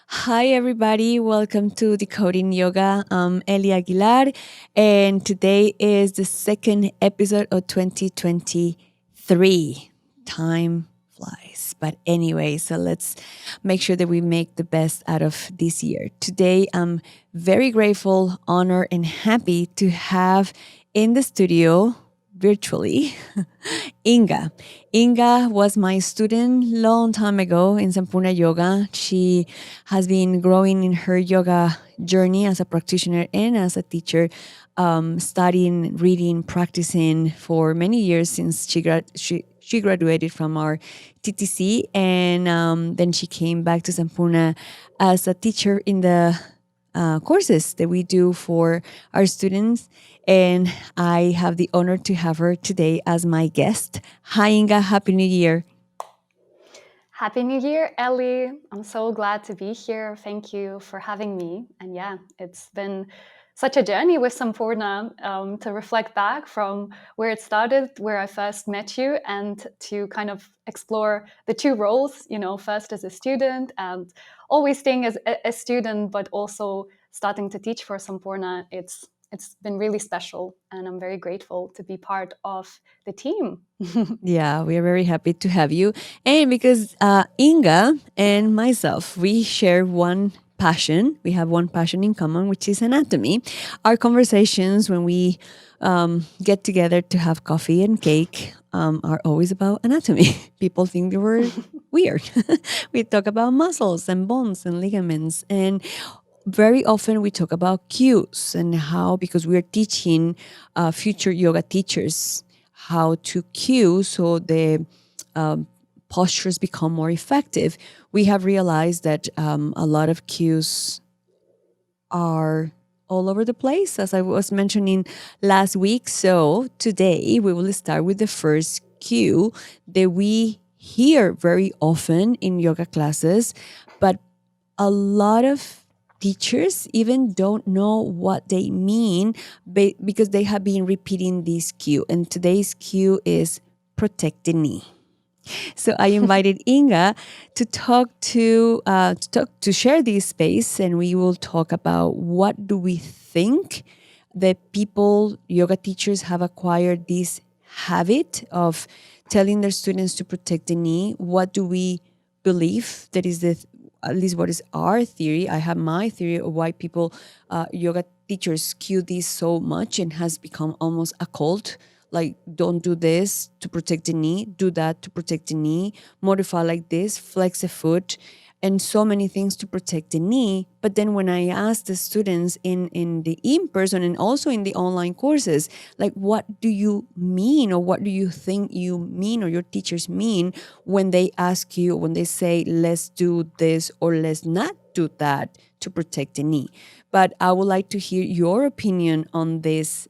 Hi, everybody. Welcome to Decoding Yoga. I'm Eli Aguilar, and today is the second episode of 2023. Time flies. But anyway, so let's make sure that we make the best out of this year. Today, I'm very grateful, honored, and happy to have in the studio virtually Inga. Inga was my student long time ago in Sampoornayoga. She has been growing in her yoga journey as a practitioner and as a teacher, studying, reading, practicing for many years since she graduated from our TTC, and then she came back to Sampoorna as a teacher in the courses that we do for our students. And I have the honor to have her today as my guest. Hi, Inga. Happy New Year. Happy New Year, Ellie. I'm so glad to be here. Thank you for having me. And yeah, it's been such a journey with Sampoorna to reflect back from where it started, where I first met you, and to kind of explore the two roles, first as a student and always staying as a student, but also starting to teach for Sampoorna. It's been really special, and I'm very grateful to be part of the team. Yeah, we are very happy to have you. And because Inga and myself, we share one passion. We have one passion in common, which is anatomy. Our conversations when we get together to have coffee and cake are always about anatomy. People think that we're weird. We talk about muscles and bones and ligaments. And very often we talk about cues and how, because we are teaching future yoga teachers how to cue so the postures become more effective. We have realized that a lot of cues are all over the place, as I was mentioning last week. So today we will start with the first cue that we hear very often in yoga classes, but a lot of teachers even don't know what they mean because they have been repeating this cue. And today's cue is protect the knee. So I invited Inga to share this space, and we will talk about what do we think that people, yoga teachers, have acquired this habit of telling their students to protect the knee. What do we believe that is the at least what is our theory? I have my theory of why people, yoga teachers, cue this so much and has become almost a cult. Like, don't do this to protect the knee, do that to protect the knee, modify like this, flex a foot, and so many things to protect the knee. But then when I ask the students in the in-person and also in the online courses, like, what do you mean, or what do you think you mean, or your teachers mean when they ask you, when they say, let's do this or let's not do that to protect the knee? But I would like to hear your opinion on this,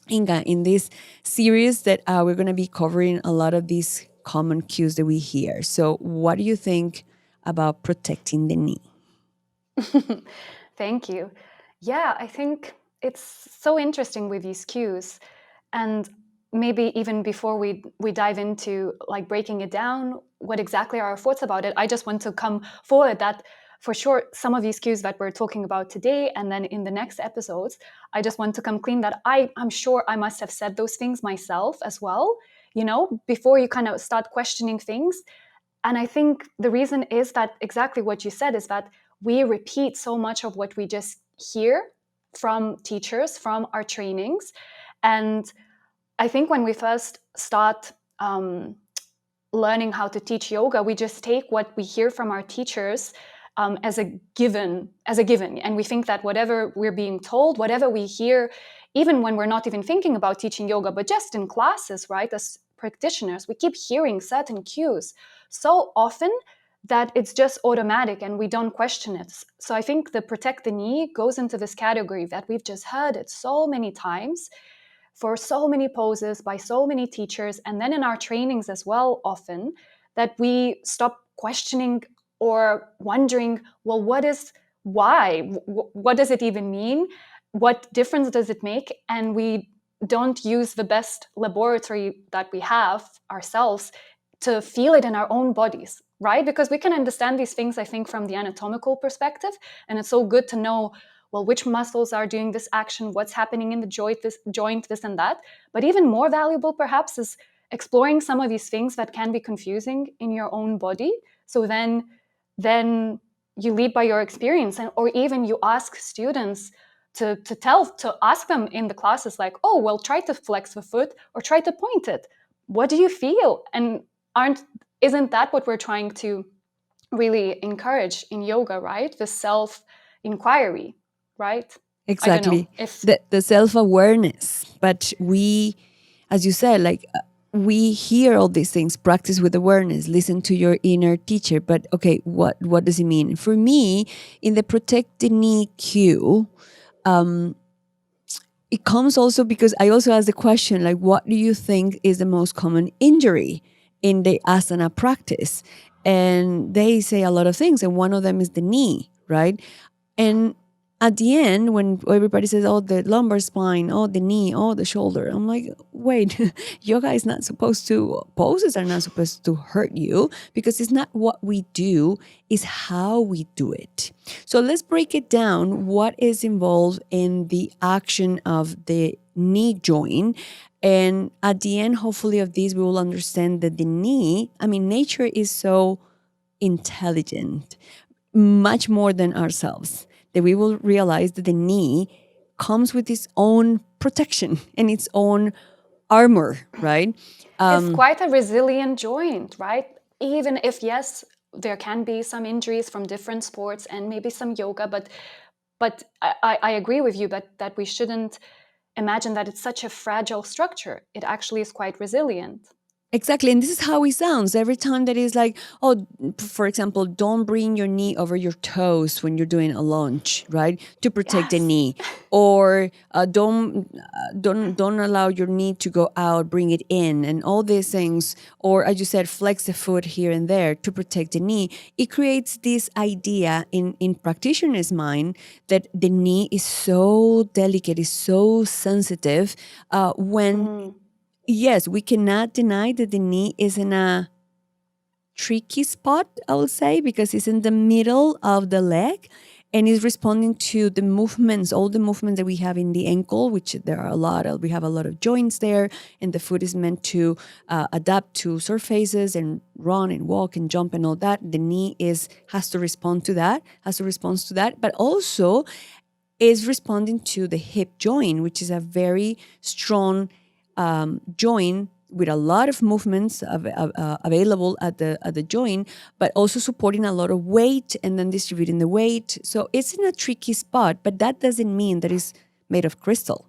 Inga, in this series that we're going to be covering a lot of these common cues that we hear. So, what do you think about protecting the knee? Thank you. Yeah, I think it's so interesting with these cues. And maybe even before we dive into like breaking it down, what exactly are our thoughts about it, I just want to come forward that for sure some of these cues that we're talking about today and then in the next episodes, I just want to come clean that I'm sure I must have said those things myself as well, before you kind of start questioning things. And I think the reason is that exactly what you said is that we repeat so much of what we just hear from teachers, from our trainings. And I think when we first start learning how to teach yoga, we just take what we hear from our teachers as a given, and we think that whatever we're being told, whatever we hear, even when we're not even thinking about teaching yoga, but just in classes, right, as practitioners, we keep hearing certain cues so often that it's just automatic and we don't question it. So I think the protect the knee goes into this category that we've just heard it so many times for so many poses by so many teachers, and then in our trainings as well, often, that we stop questioning or wondering, well, why? What does it even mean? What difference does it make? And we don't use the best laboratory that we have ourselves to feel it in our own bodies. right? Because we can understand these things, I think, from the anatomical perspective. And it's so good to know, well, which muscles are doing this action, what's happening in the joint, this and that. But even more valuable, perhaps, is exploring some of these things that can be confusing in your own body. So then you lead by your experience, and or even you ask students to ask them in the classes, like, oh, well, try to flex the foot or try to point it. What do you feel? And aren't isn't that what we're trying to really encourage in yoga, right? The self inquiry, right? I don't know Exactly. if The self-awareness. But we, as you said, like we hear all these things, practice with awareness, listen to your inner teacher. But okay, what does it mean? For me, in the protect the knee cue, it comes also because I also ask the question, like, what do you think is the most common injury in the asana practice? And they say a lot of things, and one of them is the knee, right? And at the end, when everybody says, oh, the lumbar spine, oh, the knee, oh, the shoulder, I'm like, wait, yoga is not supposed to, poses are not supposed to hurt you, because it's not what we do, it's how we do it. So let's break it down. What is involved in the action of the knee joint? And at the end, hopefully, of this, we will understand that the knee, I mean, nature is so intelligent, much more than ourselves, that we will realize that the knee comes with its own protection and its own armor, right? it's quite a resilient joint, right? Even if, yes, there can be some injuries from different sports and maybe some yoga, but I agree with you that we shouldn't imagine that it's such a fragile structure. It actually is quite resilient. Exactly. And this is how it sounds every time that is like, oh, for example, don't bring your knee over your toes when you're doing a lunge, right? To protect the Yes. knee. Or don't allow your knee to go out, bring it in, and all these things. Or as you said, flex the foot here and there to protect the knee. It creates this idea in practitioners' mind that the knee is so delicate, is so sensitive, when yes, we cannot deny that the knee is in a tricky spot, I will say, because it's in the middle of the leg and is responding to the movements, all the movements that we have in the ankle, which there are a lot of, we have a lot of joints there, and the foot is meant to adapt to surfaces and run and walk and jump and all that. The knee has to respond to that, but also is responding to the hip joint, which is a very strong joint with a lot of movements available at the joint, but also supporting a lot of weight and then distributing the weight. So it's in a tricky spot, but that doesn't mean that it's made of crystal.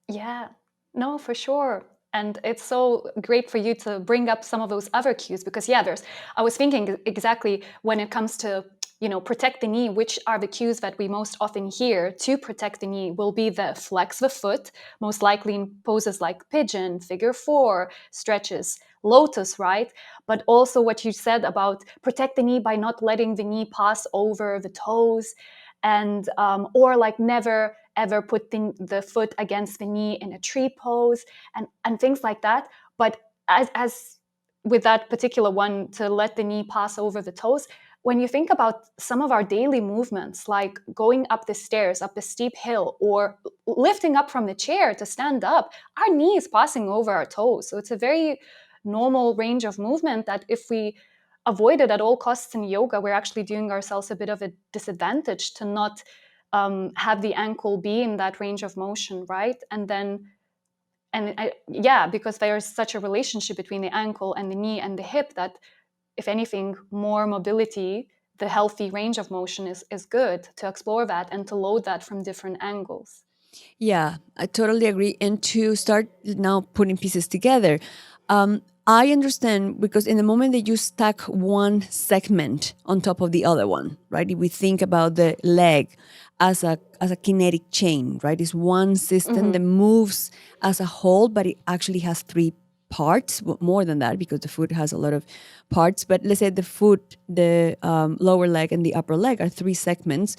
Yeah, no, for sure. And it's so great for you to bring up some of those other cues because, yeah, I was thinking exactly when it comes to, protect the knee, which are the cues that we most often hear to protect the knee will be the flex the foot, most likely in poses like pigeon, figure four, stretches, lotus, right? But also what you said about protect the knee by not letting the knee pass over the toes and or like never ever put the foot against the knee in a tree pose and things like that. But as with that particular one, to let the knee pass over the toes, when you think about some of our daily movements, like going up the stairs, up a steep hill, or lifting up from the chair to stand up, our knee is passing over our toes. So it's a very normal range of movement that if we avoid it at all costs in yoga, we're actually doing ourselves a bit of a disadvantage to not have the ankle be in that range of motion, right? Yeah, because there is such a relationship between the ankle and the knee and the hip that, if anything, more mobility, the healthy range of motion is good to explore that and to load that from different angles. Yeah, I totally agree. And to start now putting pieces together, I understand because in the moment that you stack one segment on top of the other one, right? If we think about the leg as a kinetic chain, right? It's one system that moves as a whole, but it actually has three parts, more than that, because the foot has a lot of parts. But let's say the foot, the lower leg, and the upper leg are three segments.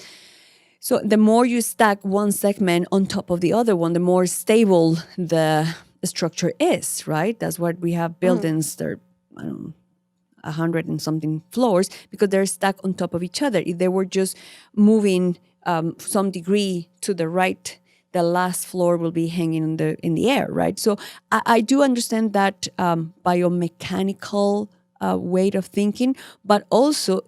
So the more you stack one segment on top of the other one, the more stable the structure is, right? That's what we have buildings that are, I don't know, 100 and something floors because they're stacked on top of each other. If they were just moving some degree to the right, the last floor will be hanging in the air, right? So I do understand that biomechanical way of thinking, but also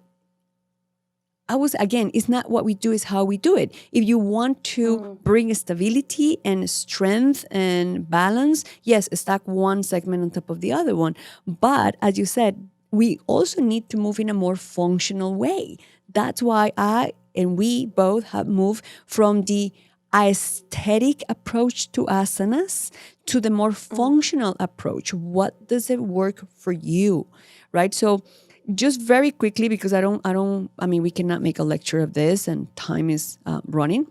again, it's not what we do, it's how we do it. If you want to bring stability and strength and balance, yes, stack one segment on top of the other one. But as you said, we also need to move in a more functional way. That's why I and we both have moved from the aesthetic approach to asanas to the more functional approach. What does it work for you, right? So just very quickly, because I mean, we cannot make a lecture of this and time is running.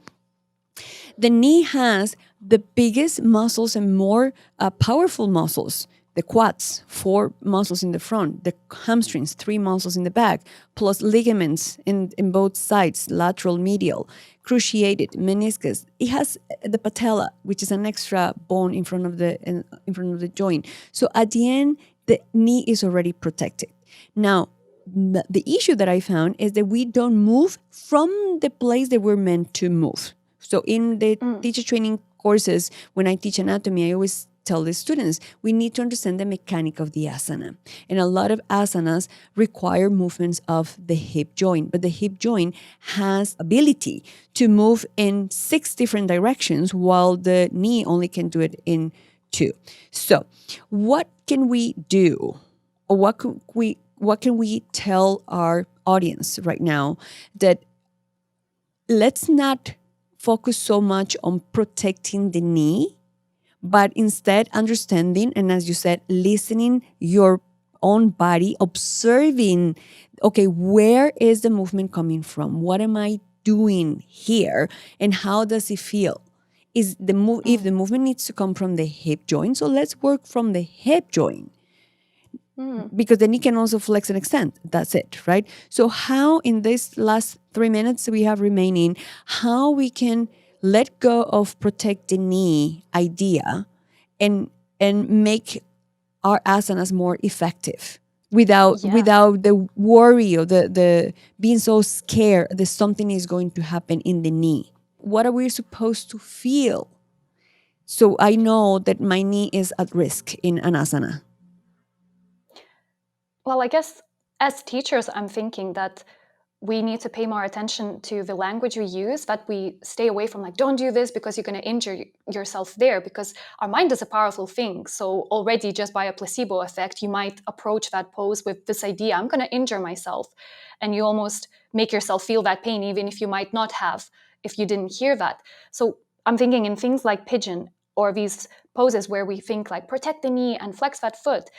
The knee has the biggest muscles and more powerful muscles. The quads, 4 muscles in the front, the hamstrings, 3 muscles in the back, plus ligaments in both sides, lateral, medial, cruciated, meniscus. It has the patella, which is an extra bone in front of the joint. So at the end, the knee is already protected. Now, the issue that I found is that we don't move from the place that we're meant to move. So in the teacher training courses, when I teach anatomy, I always tell the students, we need to understand the mechanic of the asana. And a lot of asanas require movements of the hip joint, but the hip joint has ability to move in 6 different directions while the knee only can do it in 2. So what can we do? Or what can we tell our audience right now that let's not focus so much on protecting the knee, but instead understanding, and as you said, listening your own body, observing, okay, where is the movement coming from? What am I doing here? And how does it feel? If the movement needs to come from the hip joint, so let's work from the hip joint. Because the knee can also flex and extend. That's it, right? So how in this last 3 minutes we have remaining, how we can let go of protect the knee idea and make our asanas more effective without the worry or the being so scared that something is going to happen in the knee. What are we supposed to feel? So I know that my knee is at risk in an asana. Well, I guess as teachers, I'm thinking that we need to pay more attention to the language we use, that we stay away from like, don't do this because you're going to injure yourself there, because our mind is a powerful thing. So already just by a placebo effect, you might approach that pose with this idea, I'm going to injure myself. And you almost make yourself feel that pain, even if you might not have, if you didn't hear that. So I'm thinking in things like pigeon or these poses where we think like protect the knee and flex that foot,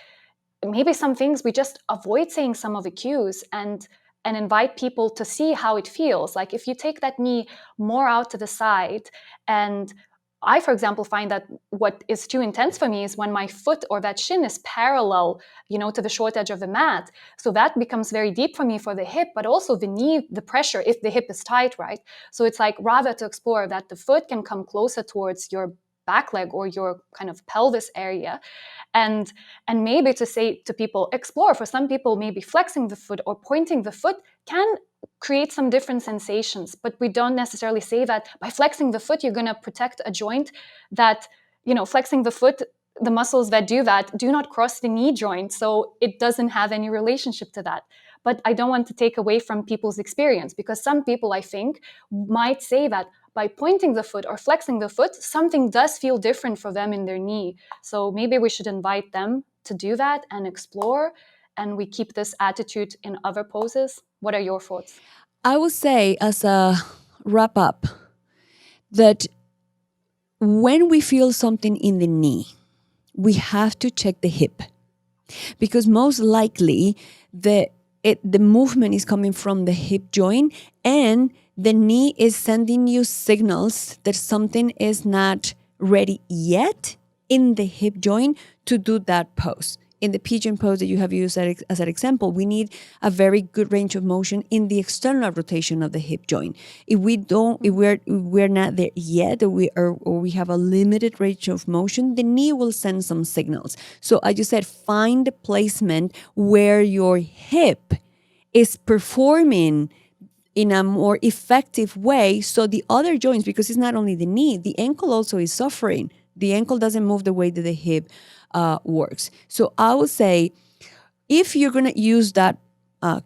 maybe some things we just avoid saying some of the cues and invite people to see how it feels. Like if you take that knee more out to the side, and I, for example, find that what is too intense for me is when my foot or that shin is parallel, to the short edge of the mat. So that becomes very deep for me for the hip, but also the knee, the pressure, if the hip is tight, right? So it's like rather to explore that the foot can come closer towards your back leg or your kind of pelvis area. And maybe to say to people, explore. For some people, maybe flexing the foot or pointing the foot can create some different sensations, but we don't necessarily say that by flexing the foot you're going to protect a joint. That flexing the foot, the muscles that do that do not cross the knee joint, so it doesn't have any relationship to that. But I don't want to take away from people's experience, because some people, I think, might say that by pointing the foot or flexing the foot, something does feel different for them in their knee. So maybe we should invite them to do that and explore, and we keep this attitude in other poses. What are your thoughts? I would say, as a wrap up, that when we feel something in the knee, we have to check the hip, because most likely the movement is coming from the hip joint, and the knee is sending you signals that something is not ready yet in the hip joint to do that pose. in the pigeon pose that you have used as an example, we need a very good range of motion in the external rotation of the hip joint. If we're not there yet, or we have a limited range of motion, the knee will send some signals. So I just said, find the placement where your hip is performing in a more effective way, so the other joints, because it's not only the knee, the ankle also is suffering. The ankle doesn't move the way that the hip works. So I would say, if you're going to use that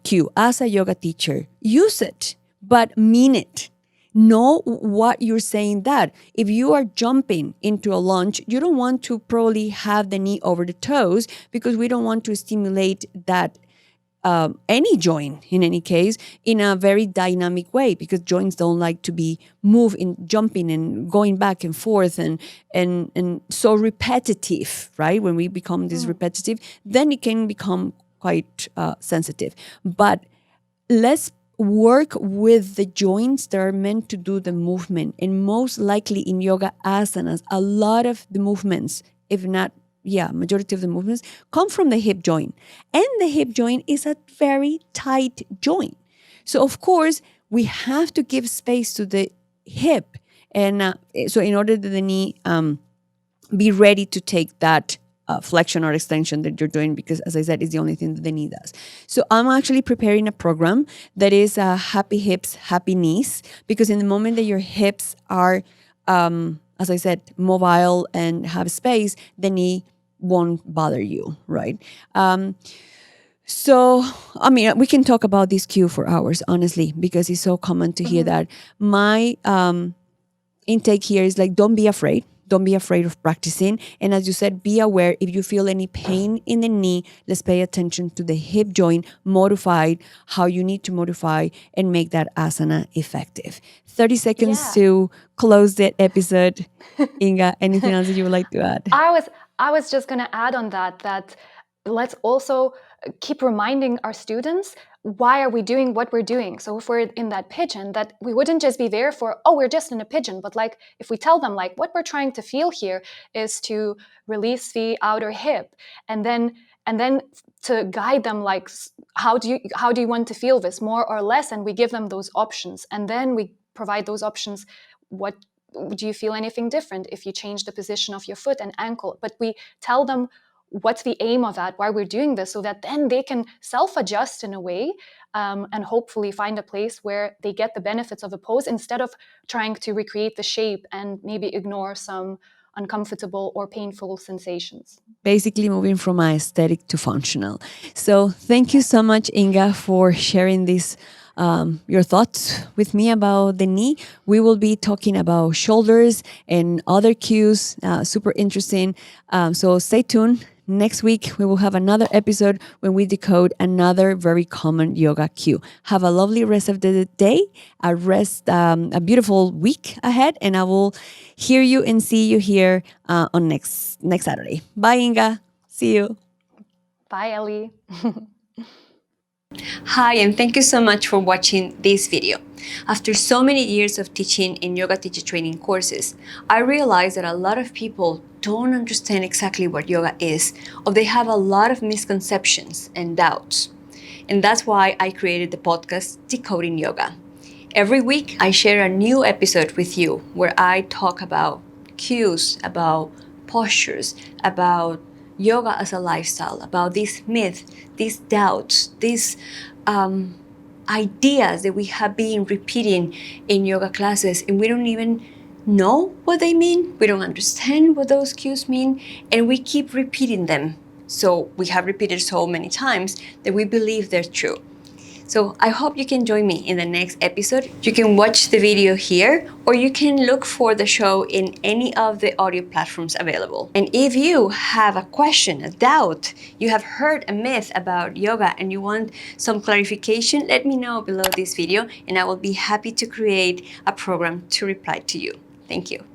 cue as a yoga teacher, use it, but mean it. Know what you're saying. That if you are jumping into a lunge, you don't want to probably have the knee over the toes, because we don't want to stimulate that any joint, in any case, in a very dynamic way, because joints don't like to be moving, jumping and going back and forth, and so repetitive, right? When we become this repetitive, then it can become quite sensitive. But let's work with the joints that are meant to do the movement. And most likely in yoga asanas, a lot of the movements, if not majority of the movements, come from the hip joint. And the hip joint is a very tight joint. So of course, we have to give space to the hip. And so in order that the knee be ready to take that flexion or extension that you're doing, because as I said, it's the only thing that the knee does. So I'm actually preparing a program that is happy hips, happy knees, because in the moment that your hips are, as I said, mobile and have space, the knee won't bother you, right? So, I mean, we can talk about this cue for hours, honestly, because it's so common to hear that. My intake here is like, don't be afraid. Don't be afraid of practicing. And as you said, be aware if you feel any pain in the knee, let's pay attention to the hip joint, modify how you need to modify and make that asana effective. 30 seconds to close that episode. Inga, anything else that you would like to add? I was just going to add on that let's also keep reminding our students, why are we doing what we're doing? So if we're in that pigeon, that we wouldn't just be there for, oh, we're just in a pigeon, but like if we tell them like what we're trying to feel here is to release the outer hip, and then to guide them like, how do you want to feel this, more or less, and we give them those options, and then we provide those options. What do you feel anything different if you change the position of your foot and ankle? But we tell them what's the aim of that, why we're doing this, so that then they can self-adjust in a way, and hopefully find a place where they get the benefits of a pose, instead of trying to recreate the shape and maybe ignore some uncomfortable or painful sensations. Basically moving from aesthetic to functional. So thank you so much, Inga, for sharing this your thoughts with me about the knee. We will be talking about shoulders and other cues, super interesting. So stay tuned. Next week, we will have another episode when we decode another very common yoga cue. Have a lovely rest of the day, a beautiful week ahead, and I will hear you and see you here on next Saturday. Bye, Inga. See you. Bye, Ellie. Hi, and thank you so much for watching this video. After so many years of teaching in yoga teacher training courses, I realized that a lot of people don't understand exactly what yoga is, or they have a lot of misconceptions and doubts. And that's why I created the podcast Decoding Yoga. Every week, I share a new episode with you where I talk about cues, about postures, about yoga as a lifestyle, about these myths, these doubts, these ideas that we have been repeating in yoga classes, and we don't even know what they mean. We don't understand what those cues mean, and we keep repeating them. So we have repeated so many times that we believe they're true. So I hope you can join me in the next episode. You can watch the video here, or you can look for the show in any of the audio platforms available. And if you have a question, a doubt, you have heard a myth about yoga and you want some clarification, let me know below this video and I will be happy to create a program to reply to you. Thank you.